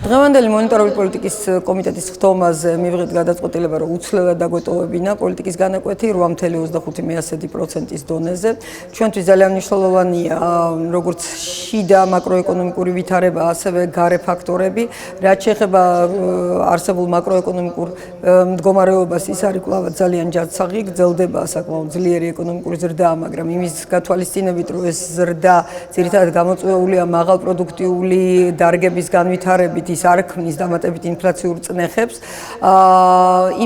დღევანდელი მონიტორული პოლიტიკის კომიტეტის ხდომაზე მივიღეთ გადაწყვეტილება, რომ უცვლელად დაგვეტოვებინა პოლიტიკის განაკვეთი 8.25%-ის დონეზე. ჩვენთვის ძალიან მნიშვნელოვანია როგორც შიდა მაკროეკონომიკური ვითარება, ასევე გარე ფაქტორები. რაც შეეხება არსებულ მაკროეკონომიკურ მდგომარეობას, ის არის კვლავ ძალიან ჯანსაღი, გრძელდება საკმაოდ ძლიერი ეკონომიკური ზრდა, მაგრამ იმის გათვალისწინებით, რომ ეს ზრდა ძირითადად გამოწვეულია მაღალპროდუქტიული დარგების განვითარებით, ის არ ქმნის დამატებით ინფლაციურ წნეხებს.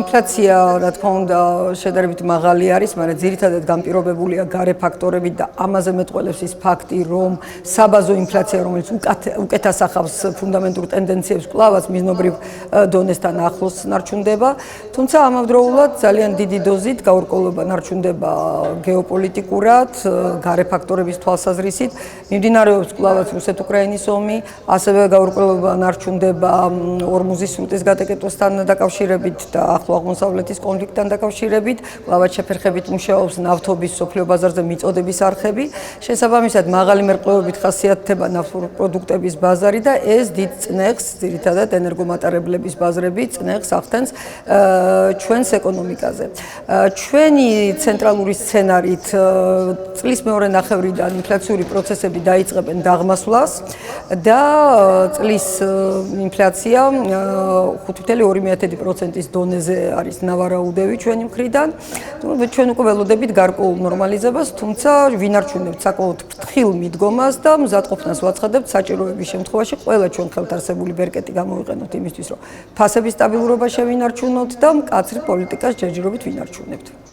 ინფლაცია, რა თქმა უნდა, შედარებით მაღალი არის, მაგრამ ძირითადად განპირობებულია გარე ფაქტორებით და ამაზე მეტყველებს ის ფაქტი, რომ საბაზო ინფლაცია, რომელიც უკეთ ასახავს ფუნდამენტურ ტენდენციებს, კვლავაც მიზნობრივ დონესთან ახლოს ნარჩუნდება. თუმცა ამავდროულად ძალიან დიდი დოზით გაურკვევლობა ნარჩუნდება გეოპოლიტიკურად, გარე ფაქტორების თვალსაზრისით. მიმდინარეობს კვლავაც რუსეთ-უკრაინის ომი, ასევე გაურკვევლობა ნარჩუნდება ორმუზის სრუტის გადაკეთებასთან დაკავშირებით და ახლო აღმოსავლეთის კონფლიქტთან დაკავშირებით. კვლავაც შეფერხებით მუშაობს ნავთობის სოფლიო ბაზარზე მიწოდების არხები. შესაბამისად, მაღალი მერყეობით ხასიათდება ნავთობპროდუქტების ბაზარი და ეს დიდ წნეხს, ძირითადად ენერგომატარებლების ბაზრები წნეხს ახდენს ჩვენს ეკონომიკაზე. ჩვენი ცენტრალური სცენარით წლის მეორე ნახევრიდან ინფლაციური პროცესები დაიწყებენ დაღმასვლას და წლის ინფლაცია 5.2%-ის დონეზე არის ნავარაუდები ჩვენი მხრიდან. ჩვენ უკვე ველოდებით გარკვეულ ნორმალიზებას, თუმცა ვინარჩუნებთ საკმაოდ ფრთხილ მიდგომას და მზადყოფნას ვაცხადებთ საჭიროების შემთხვევაში ყველა ჩვენ ხელთ არსებული ბერკეტი გამოვიყენოთ იმისთვის, რომ ფასების სტაბილურობა შევინარჩუნოთ და მკაცრი პოლიტიკას ჯერჯერობით ვინარჩუნებთ.